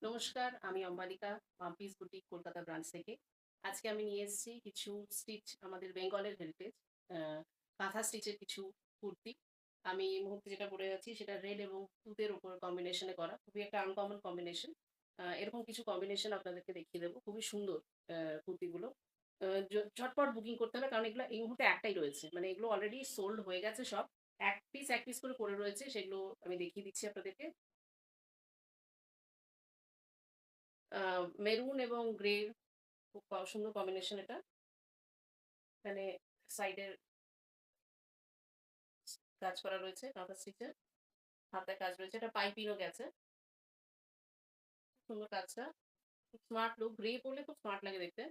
নমস্কার, আমি Ambalika, Mampi's boutique Kolkata branch থেকে। আজকে আমি নিয়ে এসেছি কিছু স্টিচ আমাদের বেঙ্গলের হেরিটেজ আ কাঁথা স্টিচের কিছু কুর্তি। আমি এই মুহূর্তে যেটা পরে আছি সেটা রেড এবং তুঁতের উপর কম্বিনেশন এ করা। খুবই একটা আনকমন কম্বিনেশন। এরকম কিছু কম্বিনেশন আপনাদেরকে দেখিয়ে দেব। খুবই সুন্দর আ কুর্তিগুলো। আ ঝটপট বুকিং করতে হবে কারণ এগুলা এই মুহূর্তে একটাই রয়েছে। মানে এগুলো অলরেডি সোল্ড হয়ে গেছে সব। এক পিস করে পড়ে রয়েছে। সেগুলো আমি দেখিয়ে দিচ্ছি আপনাদেরকে। আ মেরুন এবং গ্রে খুব সুন্দর কম্বিনেশন এটা। এখানে সাইডের কাজ করা রয়েছে কাঁথা স্টিচের। হাতায় কাজ রয়েছে। এটা পাইপিংও গেছে। সুন্দর কাজটা। খুব স্মার্ট লুক। গ্রে পরলে খুব স্মার্ট লাগে দেখতে।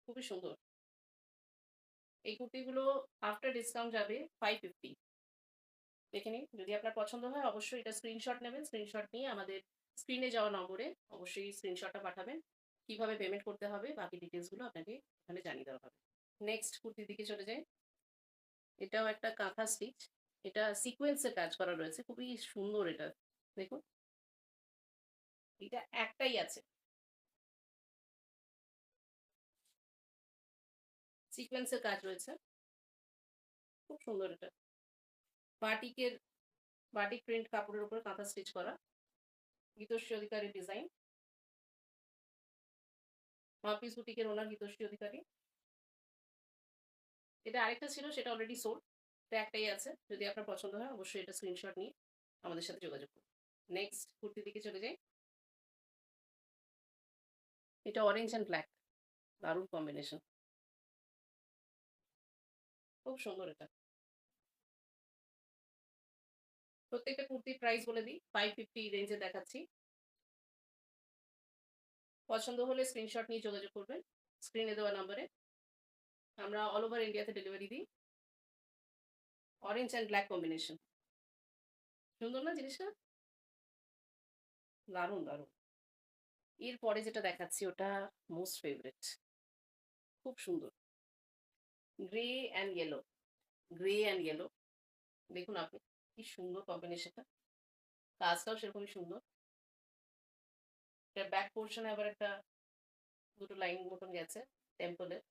খুবই সুন্দর। এই কুর্তিগুলো আফটার ডিসকাউন্ট যাবে 550। দেখে নিন। যদি আপনার পছন্দ হয় অবশ্যই এটা স্ক্রিনশট নেবেন। স্ক্রিনশট নিয়ে আমাদের স্ক্রিনে যাওয়া নম্বরে অবশ্যই স্ক্রিনশটটা পাঠাবেন। কিভাবে পেমেন্ট করতে হবে বাকি ডিটেইলস গুলো আপনাকে এখানে জানিয়ে দেওয়া হবে। নেক্সট কুর্তির দিকে চলে যাই। এটাও একটা কাঁথা স্টিচ। এটা সিকোয়েন্স এর কাজ করা রয়েছে। খুবই সুন্দর এটা। দেখুন, এটা একটাই আছে। সিকোয়েন্স এর কাজ রয়েছে। খুব সুন্দর এটা। বাটিকের বাটিক প্রিন্ট কাপড়ের উপরে কাঁথা স্টিচ করা। গীতশ্রী অধিকারীর ডিজাইন। মাপিস বুটিকের ওনার গীতশ্রী অধিকারী। এটা আরেকটা ছিল সেটা অলরেডি সোল্ড। এটা একটাই আছে। যদি আপনার পছন্দ হয় অবশ্যই এটা স্ক্রিনশট নিয়ে আমাদের সাথে যোগাযোগ করুন। নেক্সট কুর্তির দিকে চলে যাই। এটা অরেঞ্জ অ্যান্ড ব্লাক। দারুণ কম্বিনেশন। খুব সুন্দর এটা। প্রত্যেকটা কুর্তির প্রাইস বলে দিই। 550 রেঞ্জে দেখাচ্ছি। পছন্দ হলে স্ক্রিনশট নিয়ে যোগাযোগ করবেন। স্ক্রিনে দেওয়া নম্বরে। আমরা অল ওভার ইন্ডিয়াতে ডেলিভারি দিই। Orange and black combination. সুন্দর না জিনিসটা? দারুণ, দারুণ। এরপরে যেটা দেখাচ্ছি ওটা মোস্ট ফেভারিট। খুব সুন্দর। Grey and yellow. Grey and yellow. দেখুন আপনি কি সুন্দর কম্বিনেশনটা। কাজটাও সেরকমই সুন্দর। এটার ব্যাক পোরশন এ আবার একটা দুটো লাইন মতন গেছে টেম্পলের।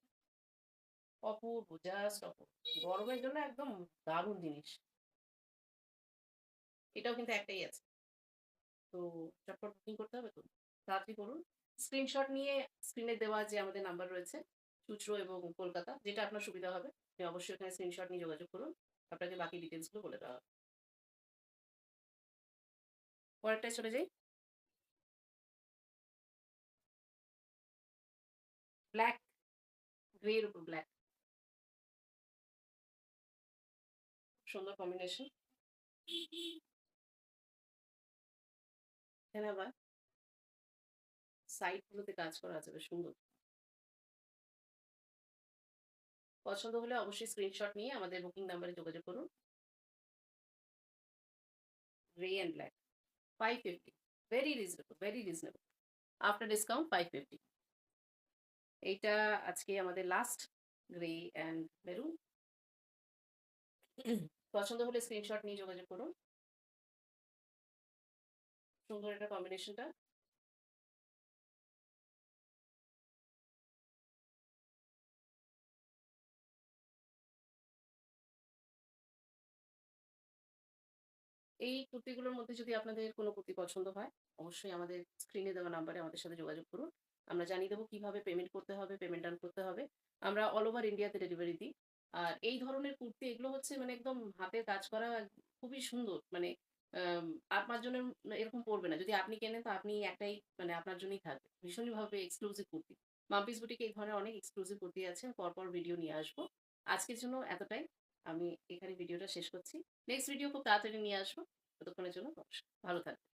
অপূর্ব, জাস্ট অপূর্ব। গরমের জন্য একদম দারুণ জিনিস। এটাও কিন্তু একটাই আছে। তো চটপট বুকিং করতে হবে তো। তাড়াতাড়ি করুন। স্ক্রিনশট নিয়ে স্ক্রিনে দেওয়া যে আমাদের নাম্বার রয়েছে, চুঁচুড়া এবং কলকাতা, যেটা আপনার সুবিধা হবে। আপনি অবশ্যই ওখানে স্ক্রিনশট নিয়ে যোগাযোগ করুন। আপনাকে বাকি ডিটেইলস গুলো বলে দেওয়া হবে। পরেরটায় চলে যাই। ব্লাক, গ্রে এর উপর ব্লাক। সুন্দর কম্বিনেশন। এখানে আবার সাইড গুলোতে কাজ করা আছে বেশ সুন্দর। পছন্দ হলে অবশ্যই স্ক্রিনশট নিয়ে আমাদের বুকিং নাম্বারে যোগাযোগ করুন। Grey and black. 550। Very reasonable, very reasonable. After discount 550। এইটা আজকে আমাদের লাস্ট গ্রে অ্যান্ড মেরুন। পছন্দ হলে স্ক্রিনশট নিয়ে যোগাযোগ করুন। সুন্দর এটা কম্বিনেশনটা। এই কুর্তিগুলোর মধ্যে যদি আপনাদের কোনো কুর্তি পছন্দ হয়, অবশ্যই আমাদের স্ক্রিনে দেওয়া নাম্বারে আমাদের সাথে যোগাযোগ করুন। আমরা জানিয়ে দেবো কিভাবে পেমেন্ট করতে হবে, পেমেন্ট ডান করতে হবে। আমরা অল ওভার ইন্ডিয়াতে ডেলিভারি দিই। আর এই ধরনের কুর্তি এগুলো হচ্ছে মানে একদম হাতের কাজ করা খুবই সুন্দর। মানে আম আপনার জন্য এরকম পড়বে না। যদি আপনি কেনেন তো আপনি একটাই মানে আপনার জন্যই থাকবে। ভীষণভাবে এক্সক্লুসিভ কুর্তি। মাম্পিস বুটিকে এই ধরনের অনেক এক্সক্লুসিভ কুর্তি আছে। পরপর ভিডিও নিয়ে আসবো। আজকের জন্য এতটাই। আমি এখানে ভিডিওটা শেষ করছি। নেক্সট ভিডিও খুব তাড়াতাড়ি নিয়ে আসবো। ততক্ষণের জন্য নমস্কার। ভালো থাকবেন।